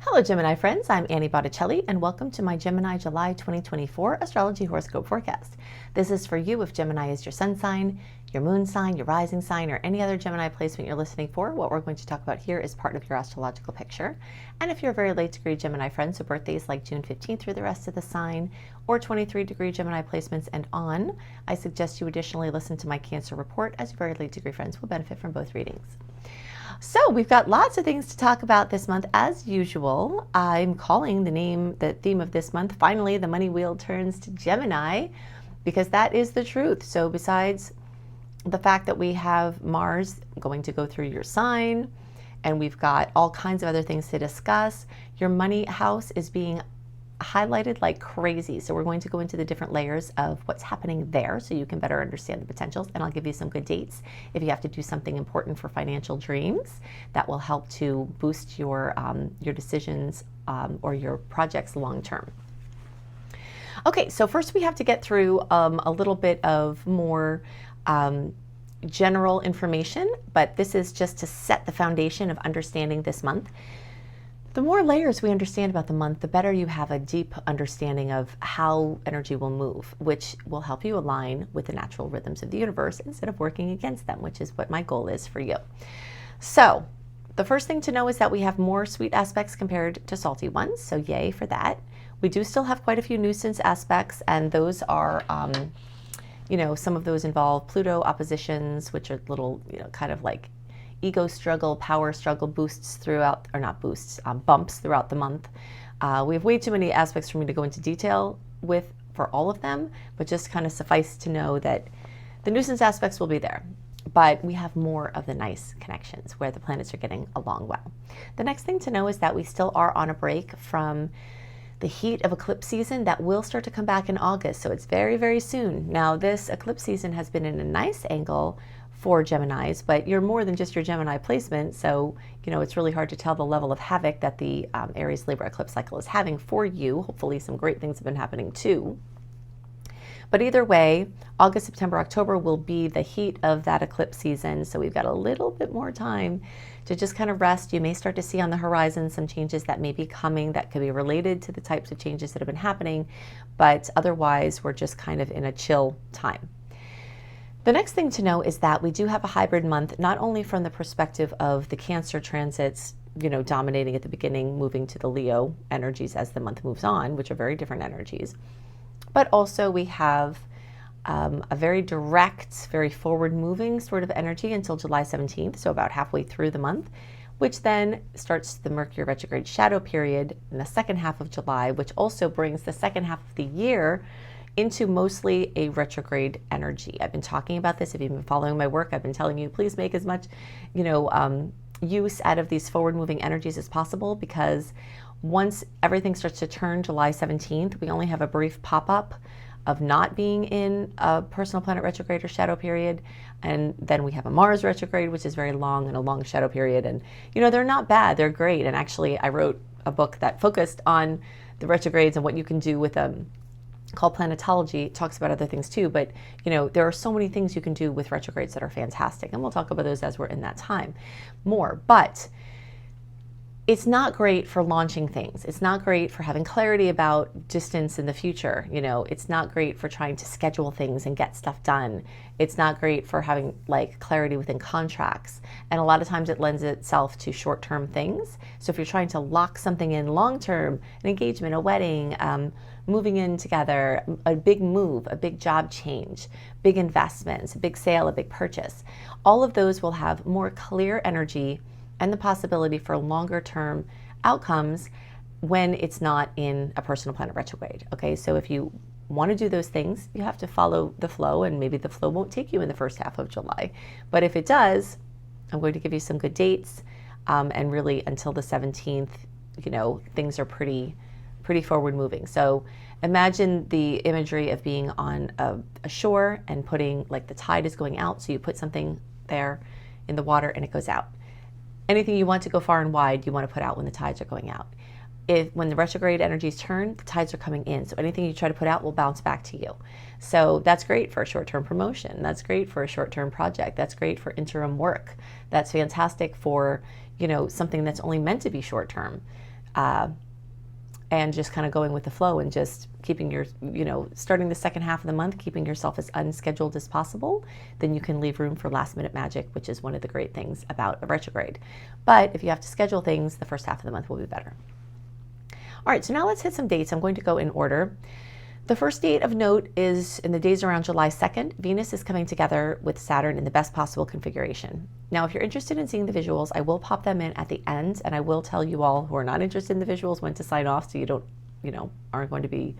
Hello Gemini friends, I'm Annie Botticelli and welcome to my Gemini July 2024 Astrology Horoscope Forecast. This is for you if Gemini is your sun sign, your moon sign, your rising sign, or any other Gemini placement you're listening for. What we're going to talk about here is part of your astrological picture. And if you're a very late degree Gemini friend, so birthdays like June 15th through the rest of the sign, or 23 degree Gemini placements and on, I suggest you additionally listen to my Cancer report, as your very late degree friends will benefit from both readings. So we've got lots of things to talk about this month as usual. I'm calling the theme of this month, finally the money wheel turns to Gemini, because that is the truth. So besides the fact that we have Mars going to go through your sign, and we've got all kinds of other things to discuss, your money house is being highlighted like crazy. So we're going to go into the different layers of what's happening there so you can better understand the potentials, and I'll give you some good dates if you have to do something important for financial dreams that will help to boost your decisions or your projects long term. Okay, so first we have to get through a little bit of more general information, but this is just to set the foundation of understanding this month. The more layers we understand about the month, the better you have a deep understanding of how energy will move, which will help you align with the natural rhythms of the universe instead of working against them, which is what my goal is for you. So the first thing to know is that we have more sweet aspects compared to salty ones, so yay for that. We do still have quite a few nuisance aspects, and those are, some of those involve Pluto oppositions, which are little, kind of like ego struggle, power struggle bumps throughout the month. We have way too many aspects for me to go into detail with for all of them, but just kind of suffice to know that the nuisance aspects will be there. But we have more of the nice connections where the planets are getting along well. The next thing to know is that we still are on a break from the heat of eclipse season that will start to come back in August. So it's very, very soon. Now this eclipse season has been in a nice angle for Geminis, but you're more than just your Gemini placement, so it's really hard to tell the level of havoc that the Aries Libra eclipse cycle is having for you. Hopefully some great things have been happening too. But either way, August, September, October will be the heat of that eclipse season, so we've got a little bit more time to just kind of rest. You may start to see on the horizon some changes that may be coming that could be related to the types of changes that have been happening, but otherwise we're just kind of in a chill time. The next thing to know is that we do have a hybrid month, not only from the perspective of the Cancer transits, dominating at the beginning, moving to the Leo energies as the month moves on, which are very different energies, but also we have a very direct, very forward-moving sort of energy until July 17th, so about halfway through the month, which then starts the Mercury retrograde shadow period in the second half of July, which also brings the second half of the year into mostly a retrograde energy. I've been talking about this. If you've been following my work, I've been telling you, please make as much, use out of these forward-moving energies as possible, because once everything starts to turn July 17th, we only have a brief pop-up of not being in a personal planet retrograde or shadow period, and then we have a Mars retrograde, which is very long, and a long shadow period, and they're not bad, they're great. And actually I wrote a book that focused on the retrogrades and what you can do with them, called Planetology. It talks about other things too, but there are so many things you can do with retrogrades that are fantastic, and we'll talk about those as we're in that time more. But it's not great for launching things. It's not great for having clarity about distance in the future. It's not great for trying to schedule things and get stuff done. It's not great for having clarity within contracts. And a lot of times it lends itself to short-term things. So if you're trying to lock something in long-term, an engagement, a wedding, moving in together, a big move, a big job change, big investments, a big sale, a big purchase, all of those will have more clear energy and the possibility for longer term outcomes when it's not in a personal planet retrograde. Okay, so if you want to do those things, you have to follow the flow, and maybe the flow won't take you in the first half of July. But if it does, I'm going to give you some good dates, and really until the 17th, things are pretty forward moving. So imagine the imagery of being on a shore and putting, the tide is going out, so you put something there in the water and it goes out. Anything you want to go far and wide, you want to put out when the tides are going out. When the retrograde energies turn, the tides are coming in. So anything you try to put out will bounce back to you. So that's great for a short-term promotion. That's great for a short-term project. That's great for interim work. That's fantastic for, something that's only meant to be short-term. and just kind of going with the flow and just keeping your, starting the second half of the month, keeping yourself as unscheduled as possible, then you can leave room for last minute magic, which is one of the great things about a retrograde. But if you have to schedule things, the first half of the month will be better. All right, so now let's hit some dates. I'm going to go in order. The first date of note is in the days around July 2nd. Venus is coming together with Saturn in the best possible configuration. Now, if you're interested in seeing the visuals, I will pop them in at the end, and I will tell you all who are not interested in the visuals when to sign off, so you don't, aren't going to be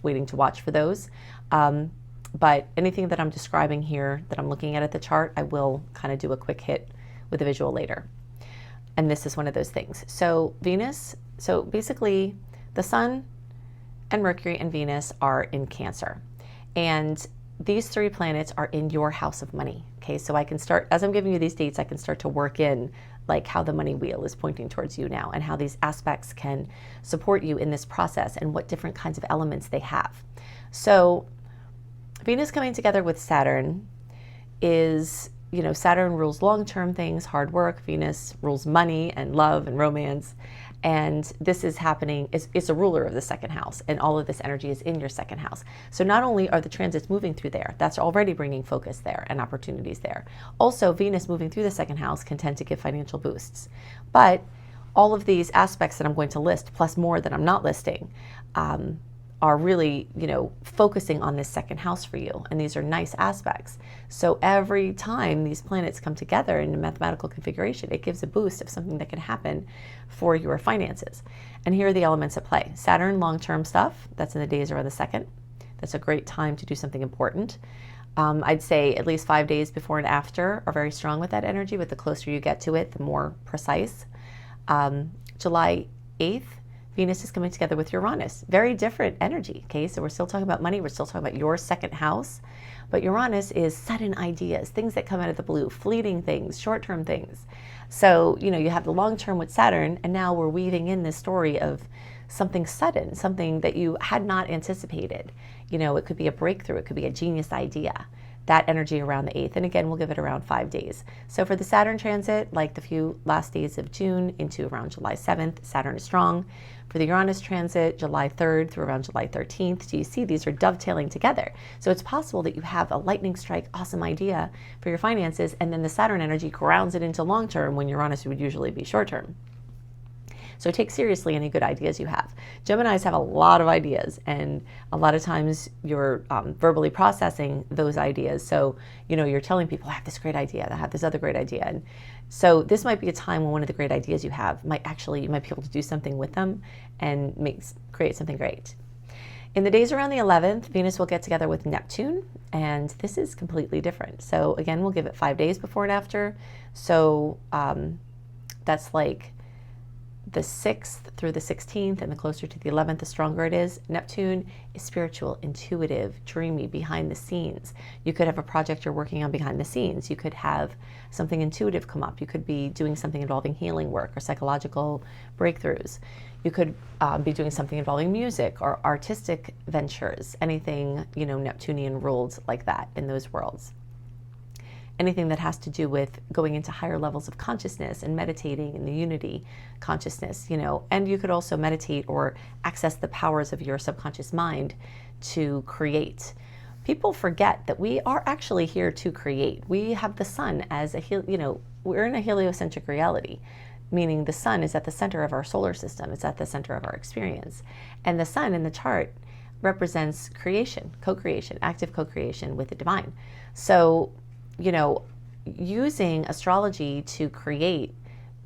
waiting to watch for those. But anything that I'm describing here that I'm looking at the chart, I will kind of do a quick hit with the visual later. And this is one of those things. So Venus, so basically the Sun and Mercury and Venus are in Cancer. And these three planets are in your house of money. Okay, so I can start, as I'm giving you these dates, I can start to work in like how the money wheel is pointing towards you now and how these aspects can support you in this process and what different kinds of elements they have. So Venus coming together with Saturn is, Saturn rules long-term things, hard work. Venus rules money and love and romance. And this is happening, it's a ruler of the second house, and all of this energy is in your second house. So not only are the transits moving through there, that's already bringing focus there and opportunities there. Also, Venus moving through the second house can tend to give financial boosts. But all of these aspects that I'm going to list, plus more that I'm not listing, are really, focusing on this second house for you. And these are nice aspects. So every time these planets come together in a mathematical configuration, it gives a boost of something that can happen for your finances. And here are the elements at play. Saturn, long-term stuff, that's in the days around the second. That's a great time to do something important. I'd say at least 5 days before and after are very strong with that energy, but the closer you get to it, the more precise. July 8th, Venus is coming together with Uranus. Very different energy, okay? So we're still talking about money. We're still talking about your second house. But Uranus is sudden ideas, things that come out of the blue, fleeting things, short-term things. So, you have the long-term with Saturn, and now we're weaving in this story of something sudden, something that you had not anticipated. It could be a breakthrough. It could be a genius idea. That energy around the 8th. And again, we'll give it around 5 days. So for the Saturn transit, like the few last days of June into around July 7th, Saturn is strong. For the Uranus transit, July 3rd through around July 13th. So you see these are dovetailing together. So it's possible that you have a lightning strike, awesome idea for your finances, and then the Saturn energy grounds it into long term when Uranus would usually be short term. So take seriously any good ideas you have. Geminis have a lot of ideas, and a lot of times you're verbally processing those ideas. So, you're telling people, I have this great idea, I have this other great idea. And so this might be a time when one of the great ideas you have you might be able to do something with them and create something great. In the days around the 11th, Venus will get together with Neptune, and this is completely different. So again, we'll give it 5 days before and after. So that's like the 6th through the 16th, and the closer to the 11th, the stronger it is. Neptune is spiritual, intuitive, dreamy, behind the scenes. You could have a project you're working on behind the scenes. You could have something intuitive come up. You could be doing something involving healing work or psychological breakthroughs. You could be doing something involving music or artistic ventures, anything, Neptunian ruled like that in those worlds. Anything that has to do with going into higher levels of consciousness and meditating in the unity consciousness, and you could also meditate or access the powers of your subconscious mind to create. People forget that we are actually here to create. We have the sun as we're in a heliocentric reality, meaning the sun is at the center of our solar system. It's at the center of our experience. And the sun in the chart represents creation, co-creation, active co-creation with the divine. So, using astrology to create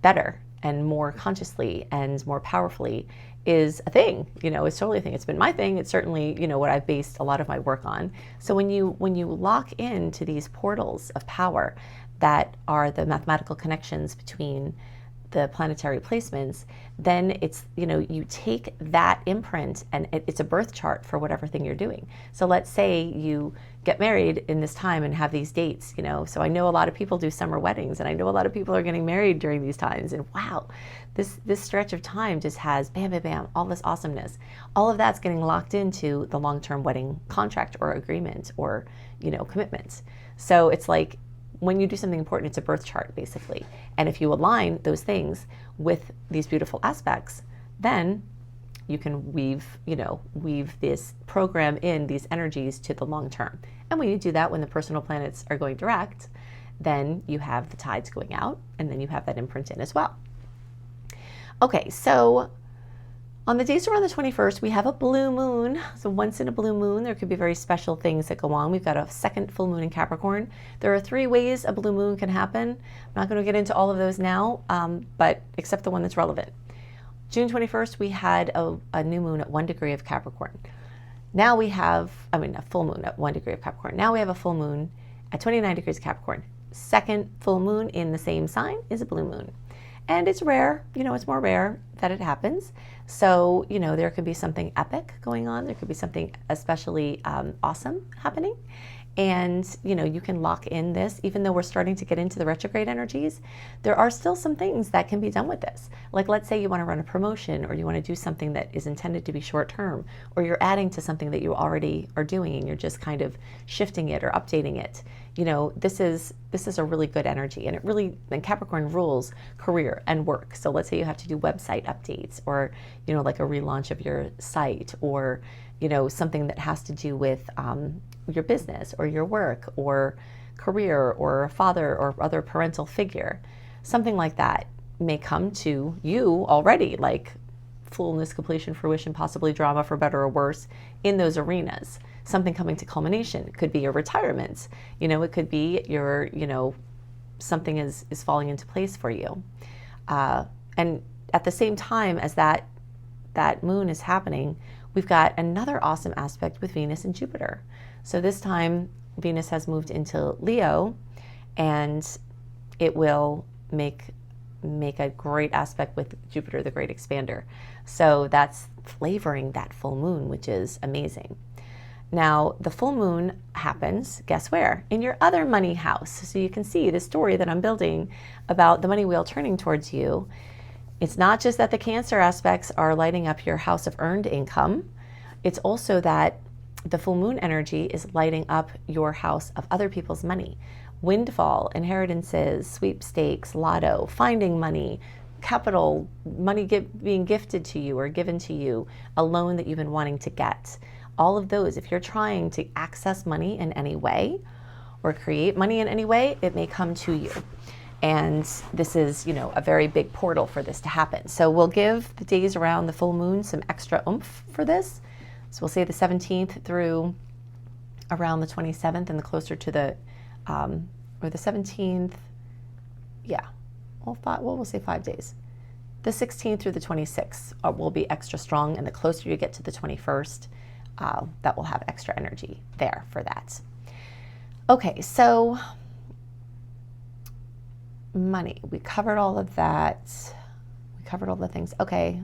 better and more consciously and more powerfully is a thing. It's totally a thing. It's been my thing. It's certainly, what I've based a lot of my work on. So when you lock into these portals of power that are the mathematical connections between the planetary placements, then it's, you take that imprint and it's a birth chart for whatever thing you're doing. So let's say you get married in this time and have these dates, so I know a lot of people do summer weddings, and I know a lot of people are getting married during these times, and wow, this stretch of time just has bam, bam, bam, all this awesomeness. All of that's getting locked into the long-term wedding contract or agreement or, commitment. So it's like, when you do something important, it's a birth chart, basically. And if you align those things with these beautiful aspects, then you can weave this program in, these energies to the long term. And when you do that, when the personal planets are going direct, then you have the tides going out, and then you have that imprint in as well. Okay, so on the days around the 21st, we have a blue moon. So once in a blue moon, there could be very special things that go on. We've got a second full moon in Capricorn. There are 3 ways a blue moon can happen. I'm not going to get into all of those now, but except the one that's relevant. June 21st, we had a new moon at 1 degree of Capricorn. Now we have, a full moon at 1 degree of Capricorn. Now we have a full moon at 29 degrees of Capricorn. Second full moon in the same sign is a blue moon. And it's rare, it's more rare that it happens. So, there could be something epic going on. There could be something especially awesome happening. And, you can lock in this, even though we're starting to get into the retrograde energies, there are still some things that can be done with this. Like, let's say you want to run a promotion, or you want to do something that is intended to be short term, or you're adding to something that you already are doing and you're just kind of shifting it or updating it. This is a really good energy, and Capricorn rules career and work. So let's say you have to do website updates, or, like a relaunch of your site, or, something that has to do with your business or your work or career or a father or other parental figure. Something like that may come to you already, like fullness, completion, fruition, possibly drama for better or worse in those arenas. Something coming to culmination. It could be your retirement. It could be your, something is falling into place for you. And at the same time as that moon is happening, we've got another awesome aspect with Venus and Jupiter. So this time Venus has moved into Leo, and it will make a great aspect with Jupiter, the great expander. So that's flavoring that full moon, which is amazing. Now, the full moon happens, guess where? In your other money house. So you can see the story that I'm building about the money wheel turning towards you. It's not just that the Cancer aspects are lighting up your house of earned income. It's also that the full moon energy is lighting up your house of other people's money. Windfall, inheritances, sweepstakes, lotto, finding money, capital, money being gifted to you or given to you, a loan that you've been wanting to get. All of those, if you're trying to access money in any way or create money in any way, it may come to you. And this is, a very big portal for this to happen. So we'll give the days around the full moon some extra oomph for this. So we'll say the 17th through around the 27th, and the closer to the, or the 17th, we'll say 5 days. The 16th through the 26th will be extra strong, and the closer you get to the 21st, that will have extra energy there for that. Okay, so money. We covered all of that. We covered all the things. Okay.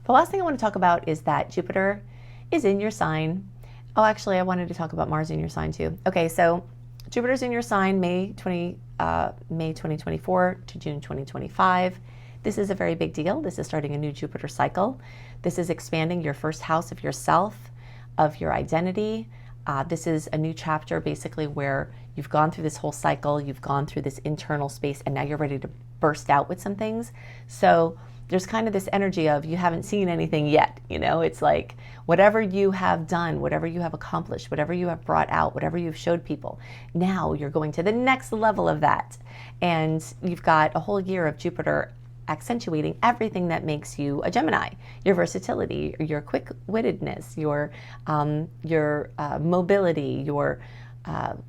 The last thing I want to talk about is that Jupiter is in your sign. Oh, actually, I wanted to talk about Mars in your sign too. Okay, so Jupiter's in your sign May 2024 to June 2025. This is a very big deal. This is starting a new Jupiter cycle. This is expanding your first house of yourself, of your identity. This is a new chapter basically where you've gone through this whole cycle, you've gone through this internal space, and now you're ready to burst out with some things. So there's kind of this energy of you haven't seen anything yet. It's like whatever you have done, whatever you have accomplished, whatever you have brought out, whatever you've showed people, now you're going to the next level of that. And you've got a whole year of Jupiter accentuating everything that makes you a Gemini: your versatility, your quick-wittedness, your mobility, your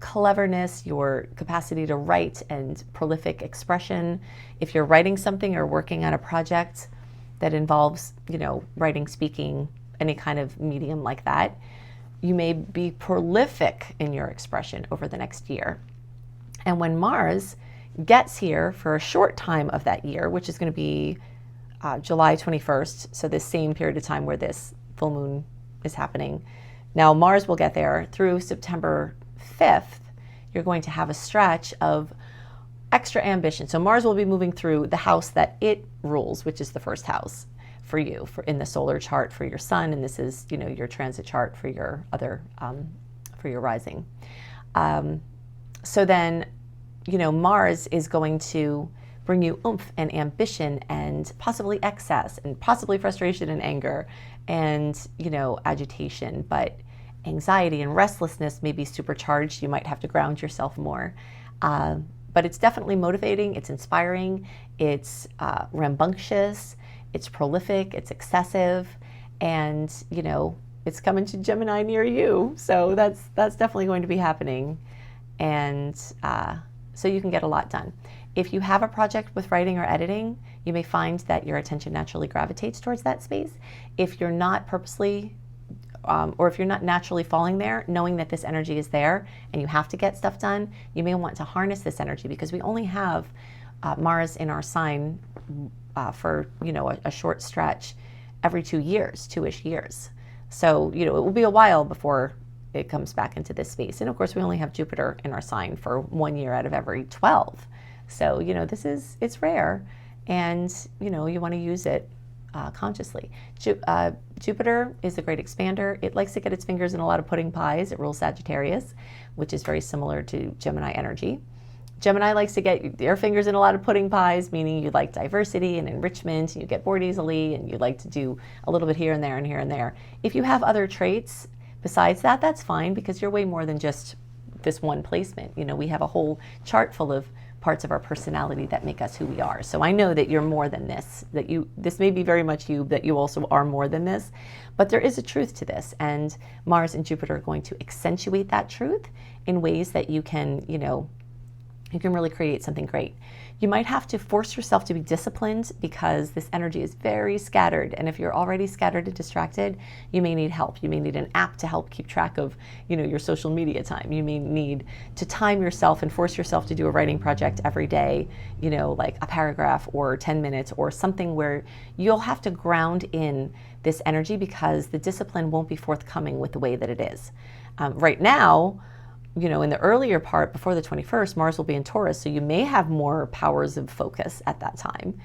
cleverness, your capacity to write and prolific expression. If you're writing something or working on a project that involves, writing, speaking, any kind of medium like that, you may be prolific in your expression over the next year. And when Mars gets here for a short time of that year, which is going to be July 21st, so this same period of time where this full moon is happening. Now Mars will get there through September 5th. You're going to have a stretch of extra ambition. So Mars will be moving through the house that it rules, which is the first house for you, in the solar chart for your sun, and this is, your transit chart for your other, for your rising. So then, Mars is going to bring you oomph and ambition and possibly excess and possibly frustration and anger and, agitation. But anxiety and restlessness may be supercharged. You might have to ground yourself more. But it's definitely motivating. It's inspiring. It's rambunctious. It's prolific. It's excessive. And, it's coming to Gemini near you. So that's definitely going to be happening. And so you can get a lot done. If you have a project with writing or editing, you may find that your attention naturally gravitates towards that space. If you're not purposely or if you're not naturally falling there, knowing that this energy is there and you have to get stuff done, you may want to harness this energy, because we only have Mars in our sign for a short stretch every 2 years, 2-ish years. So it will be a while before it comes back into this space. And of course, we only have Jupiter in our sign for 1 year out of every 12. So it's rare, and you want to use it consciously. Jupiter is a great expander. It likes to get its fingers in a lot of pudding pies. It rules Sagittarius, which is very similar to Gemini energy. Gemini likes to get their fingers in a lot of pudding pies, meaning you like diversity and enrichment, and you get bored easily, and you like to do a little bit here and there and here and there. If you have other traits besides that, that's fine, because you're way more than just this one placement. We have a whole chart full of parts of our personality that make us who we are. So I know that you're more than this, this may be very much you, that you also are more than this, but there is a truth to this, and Mars and Jupiter are going to accentuate that truth in ways that you can really create something great. You might have to force yourself to be disciplined, because this energy is very scattered. And if you're already scattered and distracted, you may need help. You may need an app to help keep track of, your social media time. You may need to time yourself and force yourself to do a writing project every day, like a paragraph or 10 minutes or something, where you'll have to ground in this energy, because the discipline won't be forthcoming with the way that it is. Right now, in the earlier part, before the 21st, Mars will be in Taurus, so you may have more powers of focus at that time,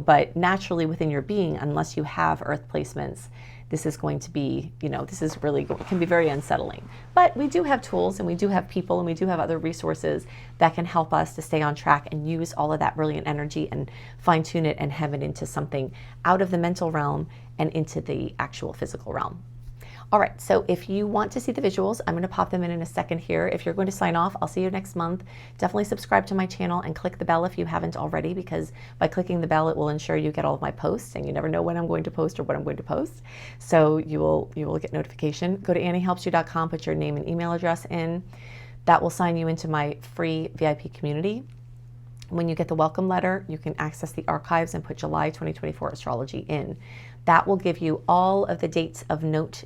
but naturally within your being, unless you have Earth placements, this is going to be, can be very unsettling. But we do have tools, and we do have people, and we do have other resources that can help us to stay on track and use all of that brilliant energy and fine tune it and have it into something out of the mental realm and into the actual physical realm. All right, so if you want to see the visuals, I'm going to pop them in a second here. If you're going to sign off, I'll see you next month. Definitely subscribe to my channel and click the bell if you haven't already, because by clicking the bell, it will ensure you get all of my posts, and you never know when I'm going to post or what I'm going to post. So you will get notification. Go to anniehelpsyou.com, put your name and email address in. That will sign you into my free VIP community. When you get the welcome letter, you can access the archives and put July 2024 astrology in. That will give you all of the dates of note,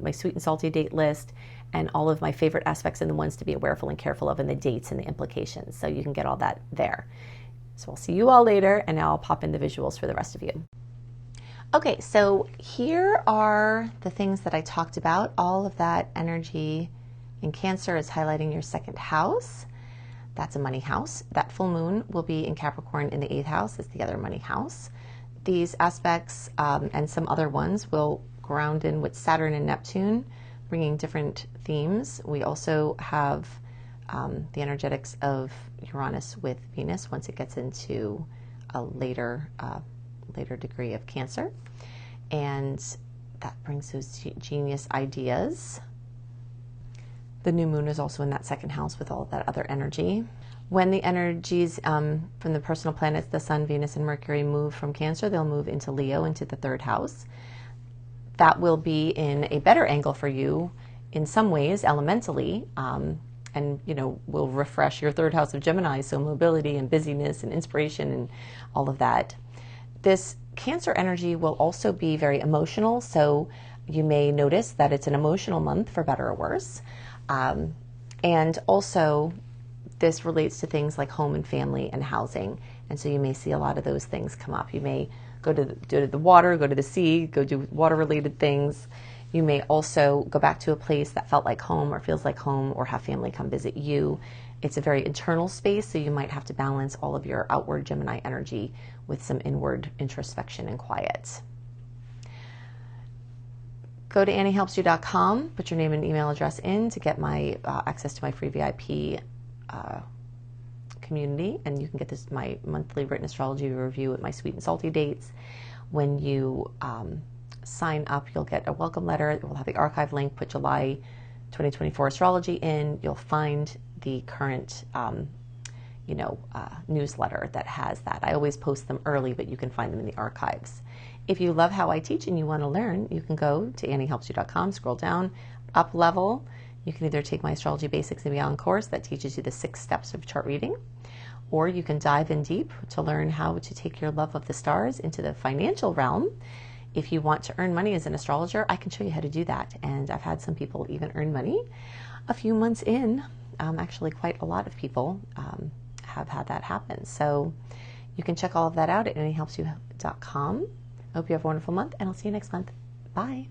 my sweet and salty date list, and all of my favorite aspects and the ones to be awareful and careful of, and the dates and the implications. So you can get all that there. So I'll see you all later, and now I'll pop in the visuals for the rest of you. Okay, so here are the things that I talked about. All of that energy in Cancer is highlighting your second house. That's a money house. That full moon will be in Capricorn in the 8th house. It's the other money house. These aspects and some other ones will ground in with Saturn and Neptune, bringing different themes. We also have the energetics of Uranus with Venus once it gets into a later degree of Cancer, and that brings those genius ideas. The new moon is also in that second house with all of that other energy. When the energies from the personal planets, the Sun, Venus, and Mercury, move from Cancer, they'll move into Leo, into the 3rd house. That will be in a better angle for you in some ways, elementally, and will refresh your 3rd house of Gemini, so mobility and busyness and inspiration and all of that. This Cancer energy will also be very emotional, so you may notice that it's an emotional month, for better or worse. And also, this relates to things like home and family and housing, and so you may see a lot of those things come up. You may go to the water, go to the sea, go do water-related things. You may also go back to a place that felt like home or feels like home, or have family come visit you. It's a very internal space, so you might have to balance all of your outward Gemini energy with some inward introspection and quiet. Go to anniehelpsyou.com, put your name and email address in to get my access to my free VIP community, and you can get this my monthly written astrology review at my sweet and salty dates. When you sign up, you'll get a welcome letter. It will have the archive link. Put July 2024 astrology in. You'll find the current newsletter that has that. I always post them early, but you can find them in the archives. If you love how I teach and you want to learn, you can go to anniehelpsyou.com, scroll down, up level. You can either take my Astrology Basics and Beyond course that teaches you the 6 steps of chart reading, or you can dive in deep to learn how to take your love of the stars into the financial realm. If you want to earn money as an astrologer, I can show you how to do that. And I've had some people even earn money a few months in. Actually, quite a lot of people have had that happen. So you can check all of that out at anniehelpsyou.com. I hope you have a wonderful month, and I'll see you next month. Bye.